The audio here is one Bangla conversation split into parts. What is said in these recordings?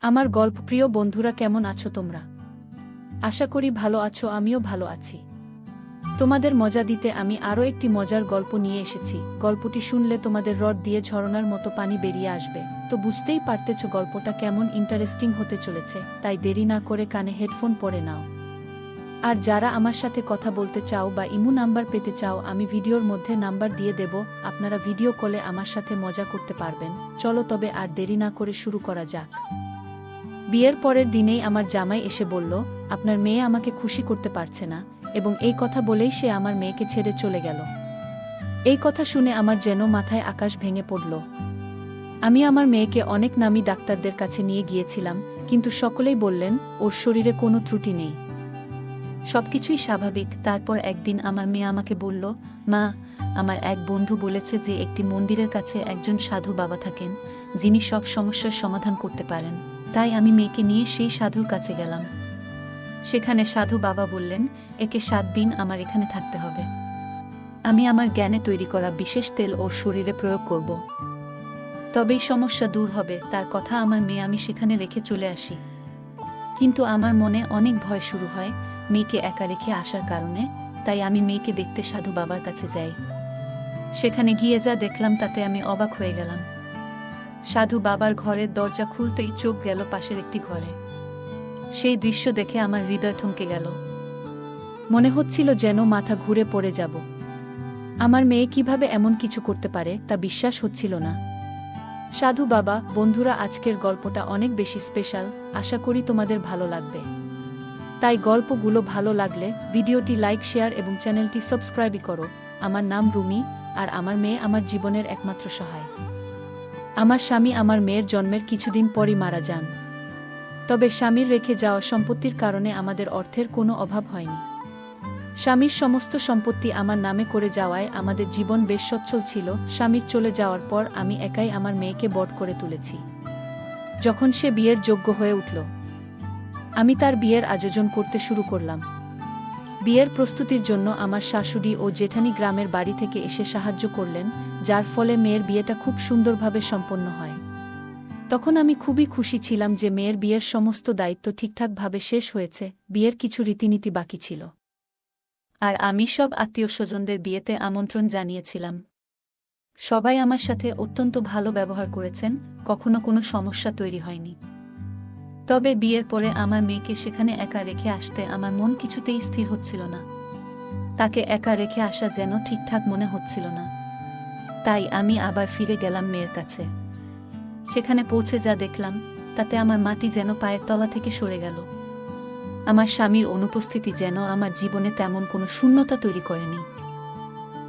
আমার গল্পপ্রিয় বন্ধুরা, কেমন আছো তোমরা? আশা করি ভালো আছো, আমিও ভালো আছি। তোমাদের মজা দিতে আমি আরও একটি মজার গল্প নিয়ে এসেছি। গল্পটি শুনলে তোমাদের রড দিয়ে ঝরনার মতো পানি বেরিয়ে আসবে। তো বুঝতেই পারতেছ গল্পটা কেমন ইন্টারেস্টিং হতে চলেছে, তাই দেরি না করে কানে হেডফোন পরে নাও। আর যারা আমার সাথে কথা বলতে চাও বা ইমো নাম্বার পেতে চাও, আমি ভিডিওর মধ্যে নাম্বার দিয়ে দেব, আপনারা ভিডিও কলে আমার সাথে মজা করতে পারবেন। চলো তবে আর দেরি না করে শুরু করা যাক। বিয়ের পরের দিনেই আমার জামাই এসে বলল, আপনার মেয়ে আমাকে খুশি করতে পারছে না, এবং এই কথা বলেই সে আমার মেয়েকে ছেড়ে চলে গেল। এই কথা শুনে আমার যেন মাথায় আকাশ ভেঙে পড়ল। আমি আমার মেয়েকে অনেক নামী ডাক্তারদের কাছে নিয়ে গিয়েছিলাম, কিন্তু সকলেই বললেন ওর শরীরে কোনো ত্রুটি নেই, সবকিছুই স্বাভাবিক। তারপর একদিন আমার মেয়ে আমাকে বলল, মা, আমার এক বন্ধু বলেছে যে একটি মন্দিরের কাছে একজন সাধু বাবা থাকেন, যিনি সব সমস্যার সমাধান করতে পারেন। তাই আমি মেয়েকে নিয়ে সেই সাধুর কাছে গেলাম। সেখানে সাধু বাবা বললেন, একে 7 দিন আমার এখানে থাকতে হবে। আমি আমার জ্ঞানে তৈরি করা বিশেষ তেল ওর শরীরে প্রয়োগ করব, তবেই সমস্যা দূর হবে। তার কথা আমার মেয়ে আমি সেখানে রেখে চলে আসি। কিন্তু আমার মনে অনেক ভয় শুরু হয় মেয়েকে একা রেখে আসার কারণে। তাই আমি মেয়েকে দেখতে সাধু বাবার কাছে যাই। সেখানে গিয়ে যা দেখলাম তাতে আমি অবাক হয়ে গেলাম। সাধু বাবার ঘরের দরজা খুলতেই চোখ গেল পাশের একটি ঘরে। সেই দৃশ্য দেখে আমার হৃদয় থমকে গেল। মনে হচ্ছিল যেন মাথা ঘুরে পড়ে যাব। আমার মেয়ে কিভাবে এমন কিছু করতে পারে তা বিশ্বাস হচ্ছিল না। সাধু বাবা, বন্ধুরা, আজকের গল্পটা অনেক বেশি স্পেশাল। আশা করি তোমাদের ভালো লাগবে। তাই গল্পগুলো ভালো লাগলে ভিডিওটি লাইক, শেয়ার এবং চ্যানেলটি সাবস্ক্রাইব করো। আমার নাম রুমি, আর আমার মেয়ে আমার জীবনের একমাত্র সহায়। আমার স্বামী আমার মেয়ের জন্মের কিছুদিন পরই মারা যান। তবে স্বামীর রেখে যাওয়া সম্পত্তির কারণে আমাদের অর্থের কোনো অভাব হয়নি। স্বামীর সমস্ত সম্পত্তি আমার নামে করে যাওয়ায় আমাদের জীবন বেশ সচ্ছল ছিল। স্বামীর চলে যাওয়ার পর আমি একাই আমার মেয়েকে বড় করে তুলেছি। যখন সে বিয়ের যোগ্য হয়ে উঠল, আমি তার বিয়ের আয়োজন করতে শুরু করলাম। বিয়ের প্রস্তুতির জন্য আমার শাশুড়ি ও জেঠানি গ্রামের বাড়ি থেকে এসে সাহায্য করলেন, যার ফলে মেয়ের বিয়েটা খুব সুন্দরভাবে সম্পন্ন হয়। তখন আমি খুবই খুশি ছিলাম যে মেয়ের বিয়ের সমস্ত দায়িত্ব ঠিকঠাকভাবে শেষ হয়েছে। বিয়ের কিছু রীতিনীতি বাকি ছিল, আর আমি সব আত্মীয়স্বজনদের বিয়েতে আমন্ত্রণ জানিয়েছিলাম। সবাই আমার সাথে অত্যন্ত ভালো ব্যবহার করেছেন, কখনো কোনো সমস্যা তৈরি হয়নি। তবে বিয়ের পরে আমার মেয়েকে সেখানে একা রেখে আসতে আমার মন কিছুতেই স্থির হচ্ছিল না। তাকে একা রেখে আসা যেন ঠিকঠাক মনে হচ্ছিল না। তাই আমি আবার ফিরে গেলাম মেয়ের কাছে। সেখানে পৌঁছে যা দেখলাম তাতে আমার মাটি যেন পায়ের তলা থেকে সরে গেল। আমার স্বামীর অনুপস্থিতি যেন আমার জীবনে তেমন কোনো শূন্যতা তৈরি করেনি।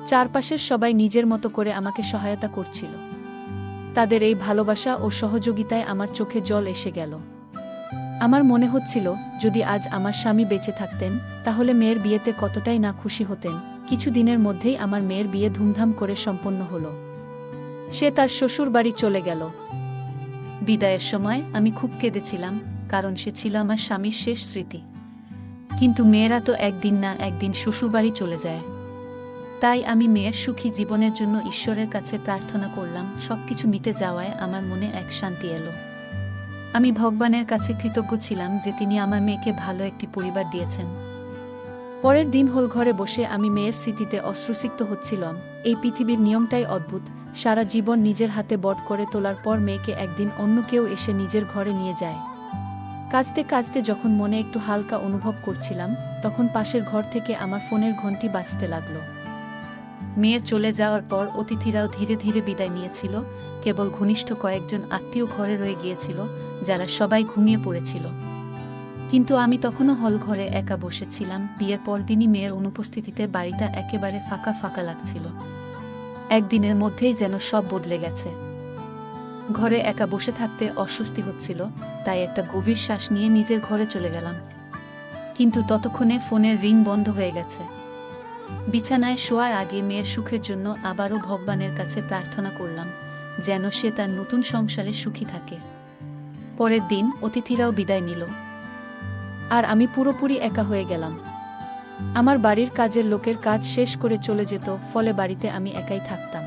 চারপাশের সবাই নিজের মতো করে আমাকে সহায়তা করছিল। তাদের এই ভালোবাসা ও সহযোগিতায় আমার চোখে জল এসে গেল। আমার মনে হচ্ছিল, যদি আজ আমার স্বামী বেঁচে থাকতেন তাহলে মেয়ের বিয়েতে কতটাই না খুশি হতেন। কিছু দিনের মধ্যেই আমার মেয়ের বিয়ে ধুমধাম করে সম্পন্ন হলো। সে তার শ্বশুর বাড়ি চলে গেল। বিদায়ের সময় আমি খুব কেঁদেছিলাম, কারণ সে ছিল আমার স্বামীর শেষ স্মৃতি। কিন্তু মেয়েরা তো একদিন না একদিন শ্বশুরবাড়ি চলে যায়। তাই আমি মেয়ের সুখী জীবনের জন্য ঈশ্বরের কাছে প্রার্থনা করলাম। সবকিছু মিটে যাওয়ায় আমার মনে এক শান্তি এলো। আমি ভগবানের কাছে কৃতজ্ঞ ছিলাম যে তিনি আমার মেয়েকে ভালো একটি পরিবার দিয়েছেন। পরের দিন হল ঘরে বসে আমি মেয়ের স্মৃতিতে অশ্রুসিক্ত হচ্ছিলাম। এই পৃথিবীর নিয়মটাই অদ্ভুত। সারা জীবন নিজের হাতে বড় করে তোলার পর মেয়েকে একদিন অন্য কেউ এসে নিজের ঘরে নিয়ে যায়। কাঁদতে কাঁদতে যখন মনে একটু হালকা অনুভব করছিলাম, তখন পাশের ঘর থেকে আমার ফোনের ঘন্টি বাজতে লাগলো। মেয়ের চলে যাওয়ার পর অতিথিরাও ধীরে ধীরে বিদায় নিয়েছিল। কেবল ঘনিষ্ঠ কয়েকজন আত্মীয় ঘরে রয়ে গিয়েছিল, যারা সবাই ঘুমিয়ে পড়েছিল। কিন্তু আমি তখনও হল ঘরে একা বসেছিলাম। বিয়ের পরদিনই মেয়ের অনুপস্থিতিতে বাড়িটা একেবারে ফাঁকা ফাঁকা লাগছিল। একদিনের মধ্যেই যেন সব বদলে গেছে। ঘরে একা বসে থাকতে অস্বস্তি হচ্ছিল, তাই একটা গভীর শ্বাস নিয়ে নিজের ঘরে চলে গেলাম। কিন্তু ততক্ষণে ফোনের রিং বন্ধ হয়ে গেছে। বিছানায় শোয়ার আগে মেয়ের সুখের জন্য আবারও ভগবানের কাছে প্রার্থনা করলাম, যেন সে তার নতুন সংসারে সুখী থাকে। পরের দিন অতিথিরাও বিদায় নিল, আর আমি পুরোপুরি একা হয়ে গেলাম। আমার বাড়ির কাজের লোকের কাজ শেষ করে চলে যেত, ফলে বাড়িতে আমি একাই থাকতাম।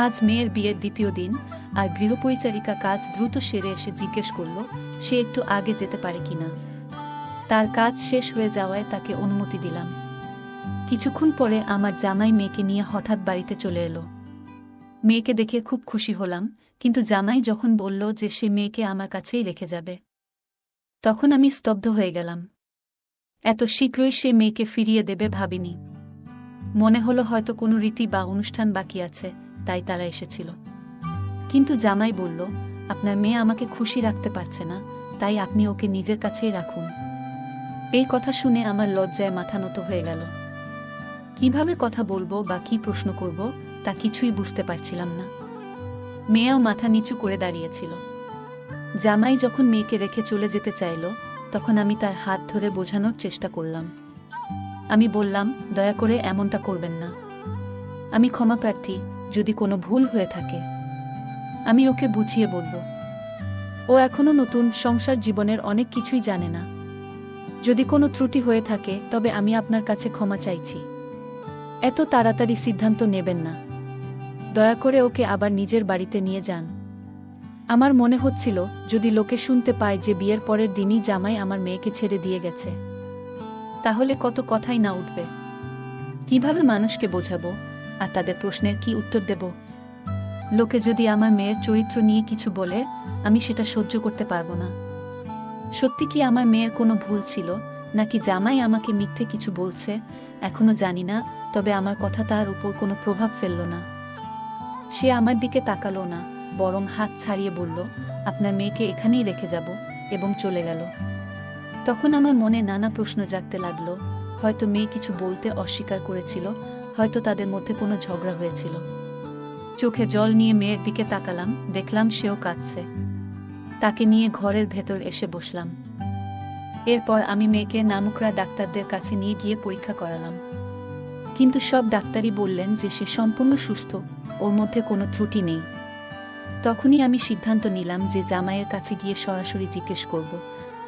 আজ মেয়ের বিয়ের দ্বিতীয় দিন। আর গৃহপরিচারিকা কাজ দ্রুত সেরে এসে জিজ্ঞেস করল সে একটু আগে যেতে পারে কিনা। তার কাজ শেষ হয়ে যাওয়ায় তাকে অনুমতি দিলাম। কিছুক্ষণ পরে আমার জামাই মেয়েকে নিয়ে হঠাৎ বাড়িতে চলে এলো। মেয়েকে দেখে খুব খুশি হলাম, কিন্তু জামাই যখন বলল যে সে মেয়েকে আমার কাছেই রেখে যাবে, তখন আমি স্তব্ধ হয়ে গেলাম। এত শীঘ্রই সে মেয়েকে ফিরিয়ে দেবে ভাবিনি। মনে হলো হয়তো কোনো রীতি বা অনুষ্ঠান বাকি আছে, তাই তারা এসেছিল। কিন্তু জামাই বলল, আপনার মেয়ে আমাকে খুশি রাখতে পারছে না, তাই আপনি ওকে নিজের কাছেই রাখুন। এই কথা শুনে আমার লজ্জায় মাথা নত হয়ে গেল। কিভাবে কথা বলবো বা কি প্রশ্ন করব তা কিছুই বুঝতে পারছিলাম না। মেয়েও মাথা নিচু করে দাঁড়িয়েছিল। জামাই যখন মেয়েকে রেখে চলে যেতে চাইল, তখন আমি তার হাত ধরে বোঝানোর চেষ্টা করলাম। আমি বললাম, দয়া করে এমনটা করবেন না। আমি ক্ষমাপ্রার্থী যদি কোনো ভুল হয়ে থাকে। আমি ওকে বুঝিয়ে বলব। ও এখনো নতুন, সংসার জীবনের অনেক কিছুই জানে না। যদি কোনো ত্রুটি হয়ে থাকে তবে আমি আপনার কাছে ক্ষমা চাইছি। এত তাড়াতাড়ি সিদ্ধান্ত নেবেন না। দয়া করে ওকে আবার নিজের বাড়িতে নিয়ে যান। আমার মনে হচ্ছিল যদি লোকে শুনতে পায় যে বিয়ের পরের দিনই জামাই আমার মেয়েকে ছেড়ে দিয়ে গেছে, তাহলে কত কথাই না উঠবে। কিভাবে মানুষকে বোঝাবো আর তাদের প্রশ্নের কি উত্তর দেব? লোকে যদি আমার মেয়ের চরিত্র নিয়ে কিছু বলে, আমি সেটা সহ্য করতে পারবো না। সত্যি কি আমার মেয়ের কোনো ভুল ছিল, নাকি জামাই আমাকে মিথ্যে কিছু বলছে, এখনো জানি না। তবে আমার কথা তার উপর কোনো প্রভাব ফেলল না। সে আমার দিকে তাকালো না, বরং হাত ছাড়িয়ে বলল, আপনার মেয়েকে এখানেই রেখে যাব, এবং চলে গেল। তখন আমার মনে নানা প্রশ্ন জাগতে লাগলো। হয়তো মেয়ে কিছু বলতে অস্বীকার করেছিল, হয়তো তাদের মধ্যে কোনো ঝগড়া হয়েছিল। চোখে জল নিয়ে মেয়ের দিকে তাকালাম, দেখলাম সেও কাঁদছে। তাকে নিয়ে ঘরের ভেতর এসে বসলাম। এরপর আমি মেয়েকে নামকরা ডাক্তারদের কাছে নিয়ে গিয়ে পরীক্ষা করালাম। কিন্তু সব ডাক্তারই বললেন যে সে সম্পূর্ণ সুস্থ, ওর মধ্যে কোনো ত্রুটি নেই। তখনই আমি সিদ্ধান্ত নিলাম যে জামাইয়ের কাছে গিয়ে সরাসরি জিজ্ঞেস করব,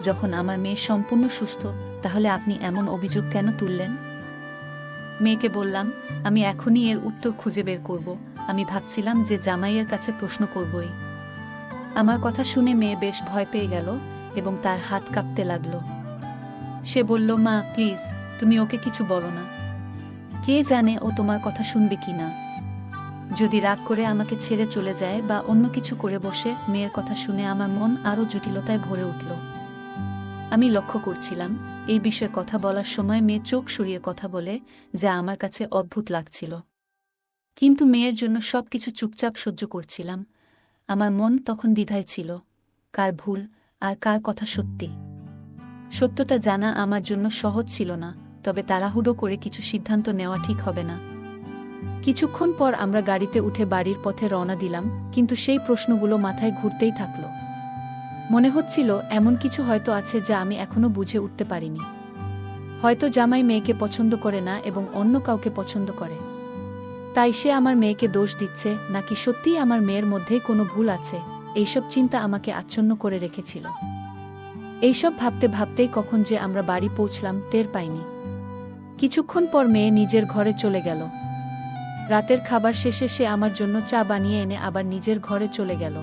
যখন আমার মেয়ে সম্পূর্ণ সুস্থ, তাহলে আপনি এমন অভিযোগ কেন তুললেন? মেয়েকে বললাম, আমি এখনই এর উত্তর খুঁজে বের করব। আমি ভাবছিলাম যে জামাইয়ের কাছে প্রশ্ন করবই। আমার কথা শুনে মেয়ে বেশ ভয় পেয়ে গেল এবং তার হাত কাঁপতে লাগলো। সে বলল, মা প্লিজ, তুমি ওকে কিছু বলো না। কে জানে ও তোমার কথা শুনবে কি না। যদি রাগ করে আমাকে ছেড়ে চলে যায় বা অন্য কিছু করে বসে। মেয়ের কথা শুনে আমার মন আরও জটিলতায় ভরে উঠল। আমি লক্ষ্য করছিলাম এই বিষয়ে কথা বলার সময় মেয়ে চোখ সরিয়ে কথা বলে, যা আমার কাছে অদ্ভুত লাগছিল। কিন্তু মেয়ের জন্য সবকিছু চুপচাপ সহ্য করছিলাম। আমার মন তখন দ্বিধায় ছিল, কার ভুল আর কার কথা সত্যি। সত্যটা জানা আমার জন্য সহজ ছিল না, তবে তাড়াহুড়ো করে কিছু সিদ্ধান্ত নেওয়া ঠিক হবে না। কিছুক্ষণ পর আমরা গাড়িতে উঠে বাড়ির পথে রওনা দিলাম, কিন্তু সেই প্রশ্নগুলো মাথায় ঘুরতেই থাকল। মনে হচ্ছিল এমন কিছু হয়তো আছে যা আমি এখনো বুঝে উঠতে পারিনি। হয়তো জামাই মেয়েকে পছন্দ করে না এবং অন্য কাউকে পছন্দ করে, তাই সে আমার মেয়েকে দোষ দিচ্ছে, নাকি সত্যিই আমার মেয়ের মধ্যেই কোনো ভুল আছে। এইসব চিন্তা আমাকে আচ্ছন্ন করে রেখেছিল। এইসব ভাবতে ভাবতেই কখন যে আমরা বাড়ি পৌঁছলাম টের পাইনি। কিছুক্ষণ পর মেয়ে নিজের ঘরে চলে গেল। রাতের খাবার শেষে সে আমার জন্য চা বানিয়ে এনে আবার নিজের ঘরে চলে গেল।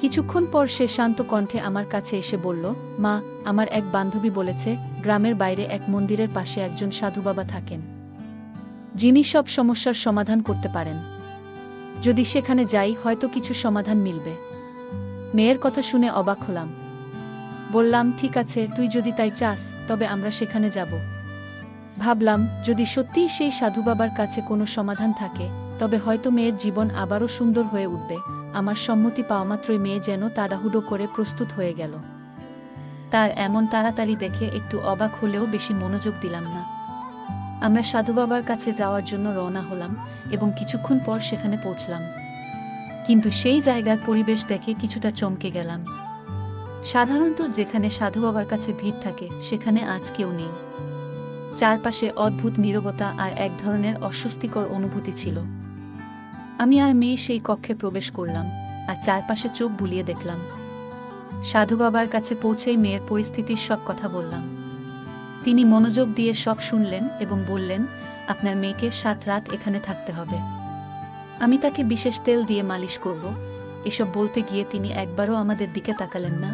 কিছুক্ষণ পর সে শান্ত কণ্ঠে আমার কাছে এসে বলল, মা, আমার এক বান্ধবী বলেছে গ্রামের বাইরে এক মন্দিরের পাশে একজন সাধু বাবা থাকেন, যিনি সব সমস্যার সমাধান করতে পারেন। যদি সেখানে যাই হয়তো কিছু সমাধান মিলবে। মেয়ের কথা শুনে অবাক হলাম। বললাম, ঠিক আছে, তুই যদি তাই চাস তবে আমরা সেখানে যাব। ভাবলাম, যদি সত্যিই সেই সাধু বাবার কাছে কোনো সমাধান থাকে, তবে হয়তো মেয়ের জীবন আবারও সুন্দর হয়ে উঠবে। আমার সম্মতি পাওয়ামাত্রই মেয়ে যেন তাড়াহুড়ো করে প্রস্তুত হয়ে গেল। তার এমন তাড়াতাড়ি দেখে একটু অবাক হলেও বেশি মনোযোগ দিলাম না। আমরা সাধু বাবার কাছে যাওয়ার জন্য রওনা হলাম এবং কিছুক্ষণ পর সেখানে পৌঁছলাম। কিন্তু সেই জায়গার পরিবেশ দেখে কিছুটা চমকে গেলাম। সাধারণত যেখানে সাধু বাবার কাছে ভিড় থাকে সেখানে আজ কেউ নেই। চারপাশে অদ্ভুত নীরবতা আর এক ধরনের অস্বস্তিকর অনুভূতি ছিল। আমি আর মেয়ে সেই কক্ষে প্রবেশ করলাম আর চারপাশে চোখ বুলিয়ে দেখলাম। সাধু বাবার কাছে পৌঁছেই মেয়ের পরিস্থিতির সব কথা বললাম। তিনি মনোযোগ দিয়ে সব শুনলেন এবং বললেন, আপনার মেয়েকে 7 রাত এখানে থাকতে হবে। আমি তাকে বিশেষ তেল দিয়ে মালিশ করব এসব বলতে গিয়ে তিনি একবারও আমাদের দিকে তাকালেন না।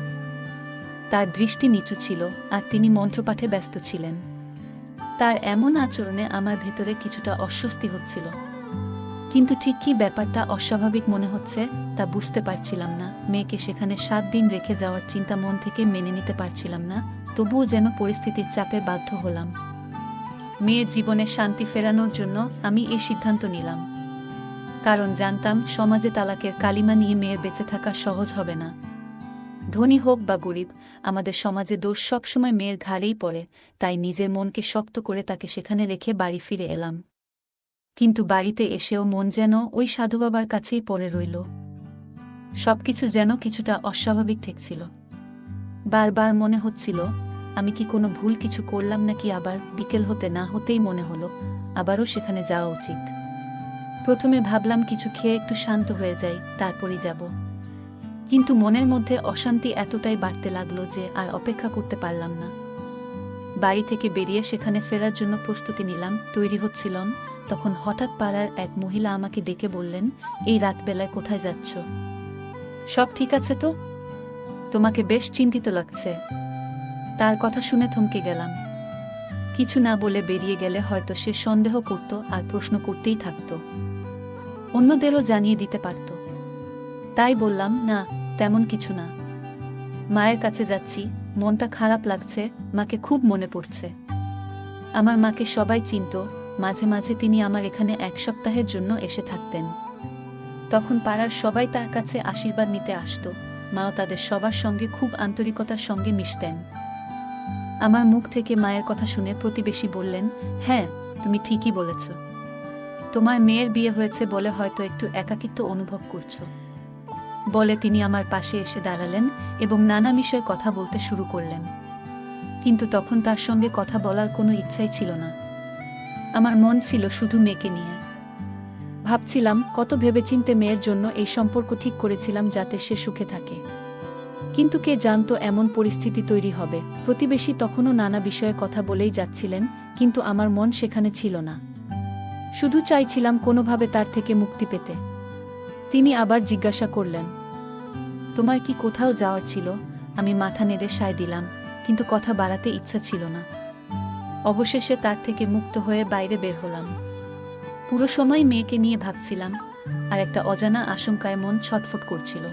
তার দৃষ্টি নিচু ছিল, আর তিনি মন্ত্রপাঠে ব্যস্ত ছিলেন। তার এমন আচরণে আমার ভেতরে কিছুটা অস্বস্তি হচ্ছিল, কিন্তু ঠিক কী ব্যাপারটা অস্বাভাবিক মনে হচ্ছে তা বুঝতে পারছিলাম না। মেয়েকে সেখানে 7 দিন রেখে যাওয়ার চিন্তা মন থেকে মেনে নিতে পারছিলাম না, তবুও যেন পরিস্থিতির চাপে বাধ্য হলাম। মেয়ের জীবনে শান্তি ফেরানোর জন্য আমি এই সিদ্ধান্ত নিলাম, কারণ জানতাম সমাজে তালাকের কালিমা নিয়ে মেয়ের বেঁচে থাকা সহজ হবে না। ধনী হোক বা গরিব, আমাদের সমাজে দোষ সবসময় মেয়ের ঘাড়েই পড়ে। তাই নিজের মনকে শক্ত করে তাকে সেখানে রেখে বাড়ি ফিরে এলাম। কিন্তু বাড়িতে এসেও মন যেন ওই সাধুবাবার কাছেই পড়ে রইল। সবকিছু যেন কিছুটা অস্বাভাবিক ঠেকছিল। বারবার মনে হচ্ছিল আমি কি কোনো ভুল কিছু করলাম নাকি। আবার বিকেল হতে না হতেই মনে হলো আবারও সেখানে যাওয়া উচিত। প্রথমে ভাবলাম কিছু খেয়ে একটু শান্ত হয়ে যাই, তারপরই যাব। কিন্তু মনের মধ্যে অশান্তি এতটাই বাড়তে লাগলো যে আর অপেক্ষা করতে পারলাম না। বাড়ি থেকে বেরিয়ে সেখানে ফেরার জন্য প্রস্তুতি নিলাম, তৈরি হচ্ছিলাম, তখন হঠাৎ পাড়ার এক মহিলা আমাকে ডেকে বললেন, এই রাতবেলায় কোথায় যাচ্ছ? সব ঠিক আছে তো? তোমাকে বেশ চিন্তিত লাগছে। তার কথা শুনে থমকে গেলাম। কিছু না বলে বেরিয়ে গেলে হয়তো সে সন্দেহ করত আর প্রশ্ন করতেই থাকত, অন্যদেরও জানিয়ে দিতে পারত। তাই বললাম, না, তেমন কিছু না। মায়ের কাছে যাচ্ছি, মনটা খারাপ লাগছে, মাকে খুব মনে পড়ছে। আমার মাকে সবাই চিনত, মাঝে মাঝে তিনি আমার এখানে 1 সপ্তাহের জন্য এসে থাকতেন। তখন পাড়ার সবাই তার কাছে আশীর্বাদ নিতে আসত, মাও তাদের সবার সঙ্গে খুব আন্তরিকতার সঙ্গে মিশতেন। আমার মুখ থেকে মায়ের কথা শুনে প্রতিবেশী বললেন, হ্যাঁ, তুমি ঠিকই বলেছ। তোমার মেয়ের বিয়ে হয়েছে বলে হয়তো একটু একাকিত্ব অনুভব করছো। বলে তিনি আমার পাশে এসে দাঁড়ালেন এবং নানা বিষয়ে কথা বলতে শুরু করলেন। কিন্তু তখন তার সঙ্গে কথা বলার কোনো ইচ্ছাই ছিল না। আমার মন ছিল শুধু মেয়েকে নিয়ে। ভাবছিলাম কত ভেবেচিন্তে মেয়ের জন্য এই সম্পর্ক ঠিক করেছিলাম যাতে সে সুখে থাকে। কিন্তু কে জানতো এমন পরিস্থিতি তৈরি হবে। প্রতিবেশী তখনও নানা বিষয়ে কথা বলেই যাচ্ছিলেন, কিন্তু আমার মন সেখানে ছিল না। শুধু চাইছিলাম কোনোভাবে তার থেকে মুক্তি পেতে। তিনি আবার জিজ্ঞাসা করলেন, তোমার কি কোথাও যাওয়ার ছিল? আমি মাথা নেড়ে সায় দিলাম, কিন্তু কথা বাড়াতে ইচ্ছা ছিল না। অবশেষে তার থেকে মুক্ত হয়ে বাইরে বের হলাম। পুরো সময় মেয়েকে নিয়ে ভাবছিলাম, আর একটা অজানা আশঙ্কায় মন ছটফট করছিল।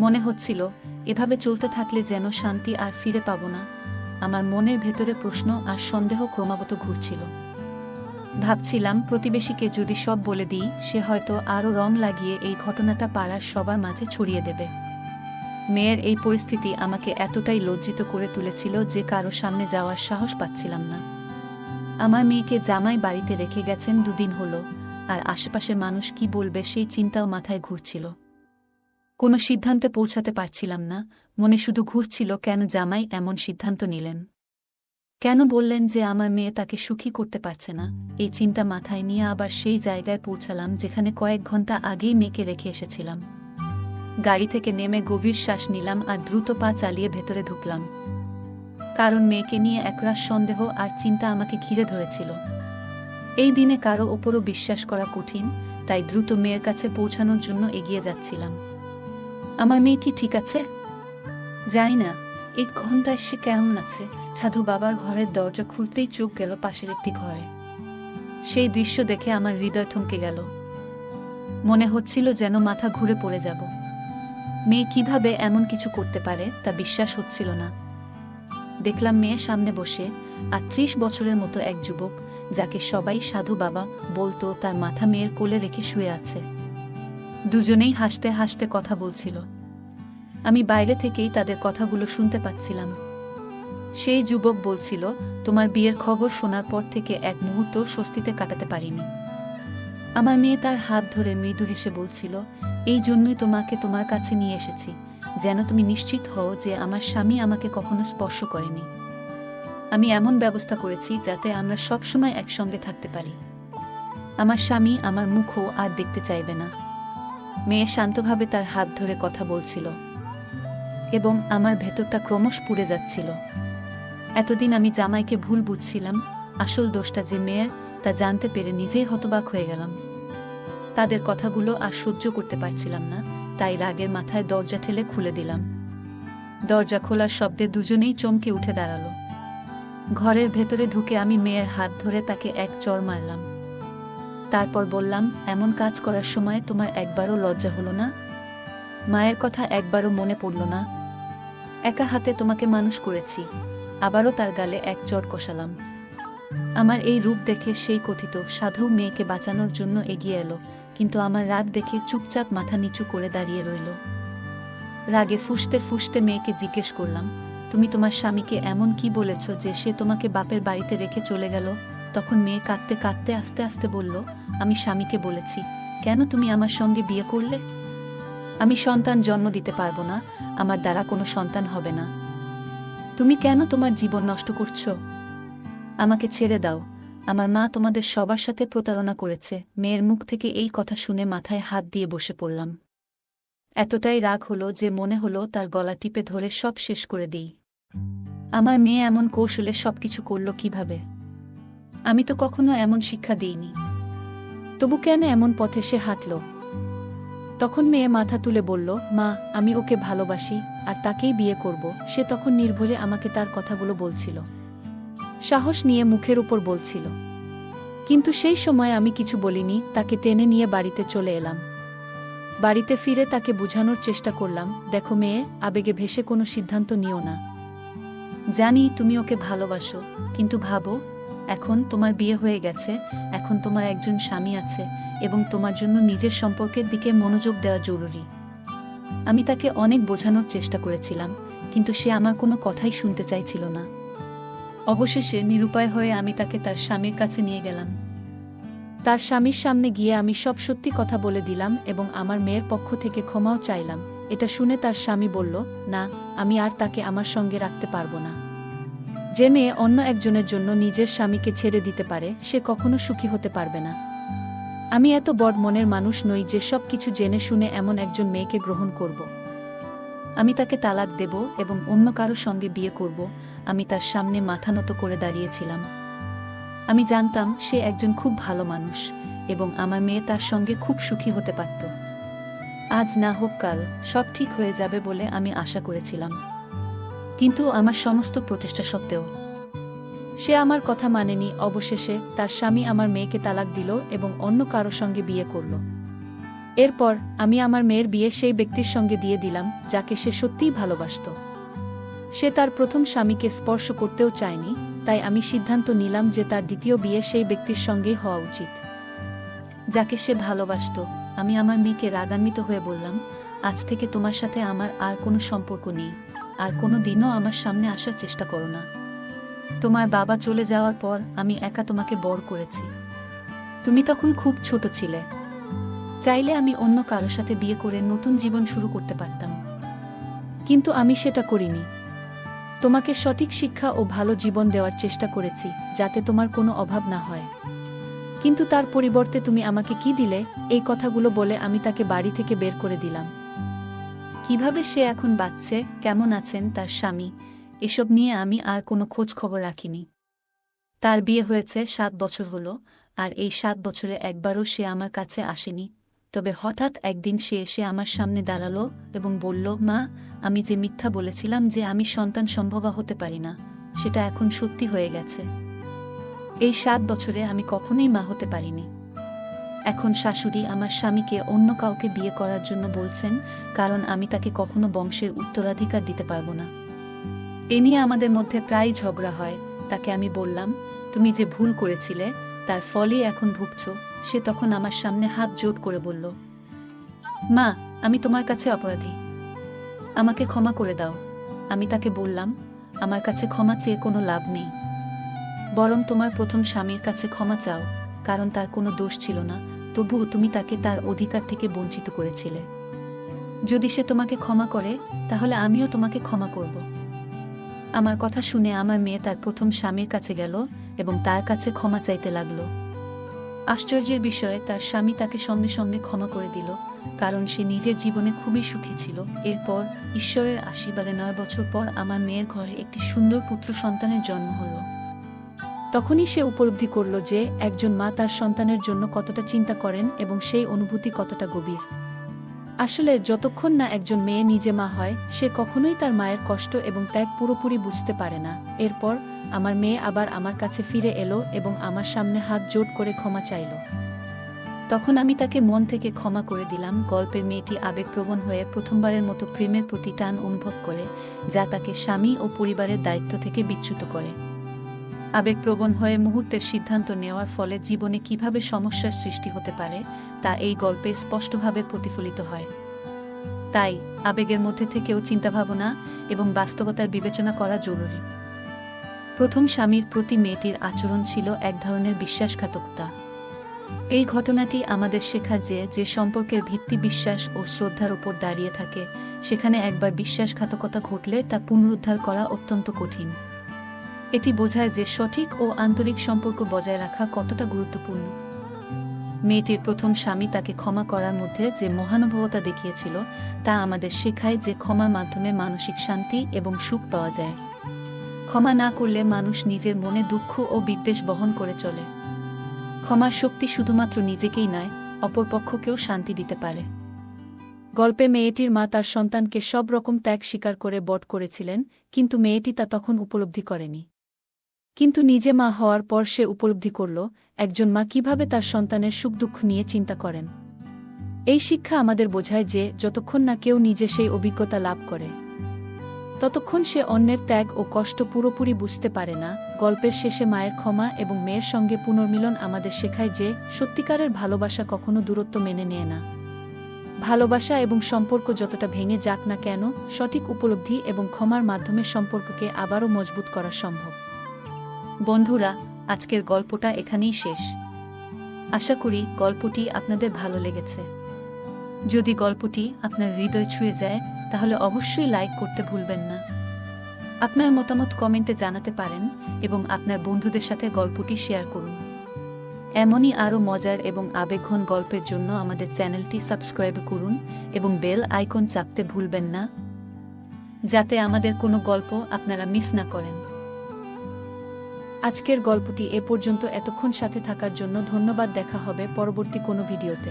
মনে হচ্ছিল এভাবে চলতে থাকলে যেন শান্তি আর ফিরে পাব না। আমার মনের ভেতরে প্রশ্ন আর সন্দেহ ক্রমাগত ঘুরছিল। ভাবছিলাম প্রতিবেশীকে যদি সব বলে দিই, সে হয়তো আরও রং লাগিয়ে এই ঘটনাটা পাড়ার সবার মাঝে ছড়িয়ে দেবে। মেয়ের এই পরিস্থিতি আমাকে এতটাই লজ্জিত করে তুলেছিল যে কারো সামনে যাওয়ার সাহস পাচ্ছিলাম না। আমার মেয়েকে জামাই বাড়িতে রেখে গেছেন 2 দিন হলো, আর আশেপাশের মানুষ কি বলবে সেই চিন্তাও মাথায় ঘুরছিল। কোনো সিদ্ধান্তে পৌঁছাতে পারছিলাম না। মনে শুধু ঘুরছিল কেন জামাই এমন সিদ্ধান্ত নিলেন। কেন বললেন যে আমার মেয়ে তাকে সুখী করতে পারছে না। এই চিন্তা মাথায় নিয়ে আবার সেই জায়গায় পৌঁছালাম যেখানে কয়েক ঘন্টা আগেই মেয়েকে রেখে এসেছিলাম। গাড়ি থেকে নেমে গভীর শ্বাস নিলাম আর দ্রুত পা চালিয়ে ভেতরে ঢুকলাম। কারণ মেয়েকে নিয়ে একরাশ সন্দেহ আর চিন্তা আমাকে ঘিরে ধরেছিল। এই দিনে কারো ওপরও বিশ্বাস করা কঠিন, তাই দ্রুত মেয়ের কাছে পৌঁছানোর জন্য এগিয়ে যাচ্ছিলাম। আমার মেয়ে কি ঠিক আছে? জানি না 1 ঘন্টায় সে কেমন আছে। সাধু বাবার ঘরের দরজা খুলতেই চোখ গেল পাশের একটি ঘরে। সেই দৃশ্য দেখে আমার হৃদয় থমকে গেল। মনে হচ্ছিল যেন মাথা ঘুরে পড়ে যাব। মেয়ে কিভাবে এমন কিছু করতে পারে তা বিশ্বাস হচ্ছিল না। দেখলাম মেয়ে সামনে বসে, আর 30 বছরের মতো এক যুবক, যাকে সবাই সাধু বাবা বলতো, তার মাথা মেয়ের কোলে রেখে শুয়ে আছে। দুজনেই হাসতে হাসতে কথা বলছিল। আমি বাইরে থেকেই তাদের কথাগুলো শুনতে পাচ্ছিলাম। সেই যুবক বলছিল, তোমার বিয়ের খবর শোনার পর থেকে এক মুহূর্ত স্বস্তিতে কাটাতে পারিনি। আমার মেয়ে তার হাত ধরে মৃদু হেসে বলছিল, এই জন্যই তোমাকে তোমার কাছে নিয়ে এসেছি, যেন তুমি নিশ্চিত হও যে আমার স্বামী আমাকে কখনো স্পর্শ করেনি। আমি এমন ব্যবস্থা করেছি যাতে আমরা সবসময় একসঙ্গে থাকতে পারি। আমার স্বামী আমার মুখও আর দেখতে চাইবে না। মেয়ে শান্তভাবে তার হাত ধরে কথা বলছিল, এবং আমার ভেতরটা ক্রমশ পুড়ে যাচ্ছিল। এতদিন আমি জামাইকে ভুল বুঝছিলাম, আসল দোষটা যে মেয়ের তা জানতে পেরে নিজেই হতবাক হয়ে গেলাম। তাদের কথাগুলো আর সহ্য করতে পারছিলাম না, তাই রাগের মাথায় দরজা ঠেলে খুলে দিলাম। দরজা খোলার শব্দে দুজনেই চমকে উঠে দাঁড়ালো। ঘরের ভেতরে ঢুকে আমি মেয়ের হাত ধরে তাকে এক চড় মারলাম। তারপর বললাম, এমন কাজ করার সময় তোমার একবারও লজ্জা হলো না? মায়ের কথা একবারও মনে পড়ল না? একা হাতে তোমাকে মানুষ করেছি। আবারও তার গালে এক চড় কষালাম। আমার এই রূপ দেখে সেই কথিত সাধু মেয়েকে বাঁচানোর জন্য এগিয়ে এলো, কিন্তু আমার রাগ দেখে চুপচাপ মাথা নিচু করে দাঁড়িয়ে রইল। রাগে ফুঁসতে ফুঁসতে মেয়েকে জিজ্ঞেস করলাম, তুমি তোমার স্বামীকে এমন কি বলেছ যে সে তোমাকে বাপের বাড়িতে রেখে চলে গেল? তখন মেয়ে কাঁদতে কাঁদতে আস্তে আস্তে বলল, আমি স্বামীকে বলেছি, কেন তুমি আমার সঙ্গে বিয়ে করলে? আমি সন্তান জন্ম দিতে পারবো না, আমার দ্বারা কোনো সন্তান হবে না। তুমি কেন তোমার জীবন নষ্ট করছো? আমাকে ছেড়ে দাও, আমার মা তোমাদের সবার সাথে প্রতারণা করেছে। মেয়ের মুখ থেকে এই কথা শুনে মাথায় হাত দিয়ে বসে পড়লাম। এতটাই রাগ হলো যে মনে হলো তার গলা টিপে ধরে সব শেষ করে দিই। আমার মেয়ে এমন কৌশলে সবকিছু করল কিভাবে? আমি তো কখনো এমন শিক্ষা দিইনি। তবু কেন এমন পথে সে হাঁটল? তখন মেয়ে মাথা তুলে বলল, মা, আমি ওকে ভালোবাসি আর তাকেই বিয়ে করব। সে তখন নির্ভয়ে আমাকে তার কথাগুলো বলছিল, সাহস নিয়ে মুখের উপর বলছিল। কিন্তু সেই সময় আমি কিছু বলিনি, তাকে টেনে নিয়ে বাড়িতে চলে এলাম। বাড়িতে ফিরে তাকে বোঝানোর চেষ্টা করলাম, দেখো মেয়ে, আবেগে ভেসে কোনো সিদ্ধান্ত নিও না। জানি তুমি ওকে ভালোবাসো, কিন্তু ভাবো, এখন তোমার বিয়ে হয়ে গেছে, এখন তোমার একজন স্বামী আছে এবং তোমার জন্য নিজের সম্পর্কের দিকে মনোযোগ দেওয়া জরুরি। আমি তাকে অনেক বোঝানোর চেষ্টা করেছিলাম, কিন্তু সে আমার কোনো কথাই শুনতে চাইছিল না। অবশেষে নিরুপায় হয়ে আমি তাকে তার স্বামীর কাছে নিয়ে গেলাম। তার স্বামীর সামনে গিয়ে আমি সব সত্যি কথা বলে দিলাম এবং আমার মেয়ের পক্ষ থেকে ক্ষমাও চাইলাম। এটা শুনে তার স্বামী বলল, না, আমি আর তাকে আমার সঙ্গে রাখতে পারবো না। যে মেয়ে অন্য একজনের জন্য নিজের স্বামীকে ছেড়ে দিতে পারে, সে কখনো সুখী হতে পারবে না। আমি এত বড় মনের মানুষ নই যে সব কিছু জেনে শুনে এমন একজন মেয়েকে গ্রহণ করব। আমি তাকে তালাক দেব এবং অন্য কারো সঙ্গে বিয়ে করব। আমি তার সামনে মাথা নত করে দাঁড়িয়েছিলাম। আমি জানতাম সে একজন খুব ভালো মানুষ এবং আমার মেয়ে তার সঙ্গে খুব সুখী হতে পারত। আজ না হোক কাল সব ঠিক হয়ে যাবে বলে আমি আশা করেছিলাম। কিন্তু আমার সমস্ত প্রচেষ্টা সত্ত্বেও সে আমার কথা মানেনি। অবশেষে তার স্বামী আমার মেয়েকে তালাক দিল এবং অন্য কারো সঙ্গে বিয়ে করল। এরপর আমি আমার মেয়ের বিয়ে সেই ব্যক্তির সঙ্গে দিয়ে দিলাম যাকে সে সত্যিই ভালোবাসত। সে তার প্রথম স্বামীকে স্পর্শ করতেও চায়নি, তাই আমি সিদ্ধান্ত নিলাম যে তার দ্বিতীয় বিয়ে সেই ব্যক্তির সঙ্গেই হওয়া উচিত যাকে সে ভালোবাসত। আমি আমার মেয়েকে রাগান্বিত হয়ে বললাম, আজ থেকে তোমার সাথে আমার আর কোনো সম্পর্ক নেই, আর কোনো দিনও আমার সামনে আসার চেষ্টা করো না। তোমার বাবা চলে যাওয়ার পর আমি একা তোমাকে বড় করেছি। তুমি তখন খুব ছোট ছিলে। চাইলে আমি অন্য কারোর সাথে বিয়ে করে নতুন জীবন শুরু করতে পারতাম, কিন্তু আমি সেটা করিনি। তোমাকে সঠিক শিক্ষা ও ভালো জীবন দেওয়ার চেষ্টা করেছি যাতে তোমার কোনো অভাব না হয়। কিন্তু তার পরিবর্তে তুমি আমাকে কি দিলে? এই কথাগুলো বলে আমি তাকে বাড়ি থেকে বের করে দিলাম। কিভাবে সে এখন বাঁচছে, কেমন আছেন তার স্বামী, এসব নিয়ে আমি আর কোনো খোঁজ খবর রাখিনি। তার বিয়ে হয়েছে 7 বছর হলো, আর এই 7 বছরে একবারও সে আমার কাছে আসেনি। তবে হঠাৎ একদিন সে এসে আমার সামনে দাঁড়ালো এবং বলল, মা, আমি যে মিথ্যা বলেছিলাম যে আমি সন্তান সম্ভবা হতে পারি না, সেটা এখন সত্যি হয়ে গেছে। এই 7 বছরে আমি কখনোই মা হতে পারিনি। এখন শাশুড়ি আমার স্বামীকে অন্য কাউকে বিয়ে করার জন্য বলছেন, কারণ আমি তাকে কখনো বংশের উত্তরাধিকার দিতে পারবো না। এ নিয়ে আমাদের মধ্যে প্রায় ঝগড়া হয়। তাকে আমি বললাম, তুমি যে ভুল করেছিলে তার ফলই এখন ভুগছ। সে তখন আমার সামনে হাত জোড় করে বলল, মা, আমি তোমার কাছে অপরাধী, আমাকে ক্ষমা করে দাও। আমি তাকে বললাম, আমার কাছে ক্ষমা চেয়ে কোনো লাভ নেই, বরং তোমার প্রথম স্বামীর কাছে ক্ষমা চাও, কারণ তার কোনো দোষ ছিল না, তবুও তুমি তাকে তার অধিকার থেকে বঞ্চিত করেছিলে। যদি সে তোমাকে ক্ষমা করে, তাহলে আমিও তোমাকে ক্ষমা করব। আমার কথা শুনে আমার মেয়ে তার প্রথম স্বামীর কাছে গেল এবং তার কাছে ক্ষমা চাইতে লাগল। আশ্চর্যের বিষয়ে তার স্বামী তাকে সঙ্গে সঙ্গে ক্ষমা করে দিল, কারণ সে নিজের জীবনে খুবই সুখী ছিল। এরপর ঈশ্বরের আশীর্বাদে 9 বছর পর আমার মেয়ের ঘরে একটি সুন্দর পুত্র সন্তানের জন্ম হল। তখনই সে উপলব্ধি করল যে একজন মা তার সন্তানের জন্য কতটা চিন্তা করেন এবং সেই অনুভূতি কতটা গভীর। আসলে যতক্ষণ না একজন মেয়ে নিজে মা হয় সে কখনোই তার মায়ের কষ্ট এবং ত্যাগ পুরোপুরি বুঝতে পারে না। এরপর আমার মেয়ে আবার আমার কাছে ফিরে এলো এবং আমার সামনে হাত জোড় করে ক্ষমা চাইল। তখন আমি তাকে মন থেকে ক্ষমা করে দিলাম। গল্পের মেয়েটি আবেগপ্রবণ হয়ে প্রথমবারের মতো প্রেমের প্রতি টান অনুভব করে, যা তাকে স্বামী ও পরিবারের দায়িত্ব থেকে বিচ্যুত করে। আবেগপ্রবণ হয়ে মুহূর্তের সিদ্ধান্ত নেওয়ার ফলে জীবনে কিভাবে সমস্যার সৃষ্টি হতে পারে তা এই গল্পে স্পষ্টভাবে প্রতিফলিত হয়। তাই আবেগের মধ্যে থেকেও চিন্তাভাবনা এবং বাস্তবতার বিবেচনা করা জরুরি। প্রথম স্বামীর প্রতি মেয়েটির আচরণ ছিল এক ধরনের বিশ্বাসঘাতকতা। এই ঘটনাটি আমাদের শেখায় যে সম্পর্কের ভিত্তি বিশ্বাস ও শ্রদ্ধার উপর দাঁড়িয়ে থাকে, সেখানে একবার বিশ্বাসঘাতকতা ঘটলে তা পুনরুদ্ধার করা অত্যন্ত কঠিন। এটি বোঝায় যে সঠিক ও আন্তরিক সম্পর্ক বজায় রাখা কতটা গুরুত্বপূর্ণ। মেয়েটির প্রথম স্বামী তাকে ক্ষমা করার মধ্যে যে মহানুভবতা দেখিয়েছিল তা আমাদের শেখায় যে ক্ষমার মাধ্যমে মানসিক শান্তি এবং সুখ পাওয়া যায়। ক্ষমা না করলে মানুষ নিজের মনে দুঃখ ও বিদ্বেষ বহন করে চলে। ক্ষমার শক্তি শুধুমাত্র নিজেকেই নয়, অপরপক্ষকেও শান্তি দিতে পারে। গল্পে মেয়েটির মা তার সন্তানকে সব রকম ত্যাগ স্বীকার করে বট করেছিলেন, কিন্তু মেয়েটি তা তখন উপলব্ধি করেনি। কিন্তু নিজে মা হওয়ার পর সে উপলব্ধি করল একজন মা কিভাবে তার সন্তানের সুখ দুঃখ নিয়ে চিন্তা করেন। এই শিক্ষা আমাদের বোঝায় যে যতক্ষণ না কেউ নিজে সেই অভিজ্ঞতা লাভ করে ততক্ষণ সে অন্যের ত্যাগ ও কষ্ট পুরোপুরি বুঝতে পারে না। গল্পের শেষে মায়ের ক্ষমা এবং মেয়ের সঙ্গে পুনর্মিলন আমাদের শেখায় যে সত্যিকারের ভালোবাসা কখনো দূরত্ব মেনে নেয় না। ভালোবাসা এবং সম্পর্ক যতটা ভেঙে যাক না কেন, সঠিক উপলব্ধি এবং ক্ষমার মাধ্যমে সম্পর্ককে আবারও মজবুত করা সম্ভব। বন্ধুরা, আজকের গল্পটা এখানেই শেষ। আশা করি গল্পটি আপনাদের ভালো লেগেছে। যদি গল্পটি আপনার হৃদয় ছুঁয়ে যায় তাহলে অবশ্যই লাইক করতে ভুলবেন না। আপনার মতামত কমেন্টে জানাতে পারেন এবং আপনার বন্ধুদের সাথে গল্পটি শেয়ার করুন। এমনই আরও মজার এবং আবেগঘন গল্পের জন্য আমাদের চ্যানেলটি সাবস্ক্রাইব করুন এবং বেল আইকন চাপতে ভুলবেন না, যাতে আমাদের কোনো গল্প আপনারা মিস না করেন। আজকের গল্পটি এ পর্যন্ত এতক্ষণ সাথে থাকার জন্য ধন্যবাদ। দেখা হবে পরবর্তী কোনো ভিডিওতে।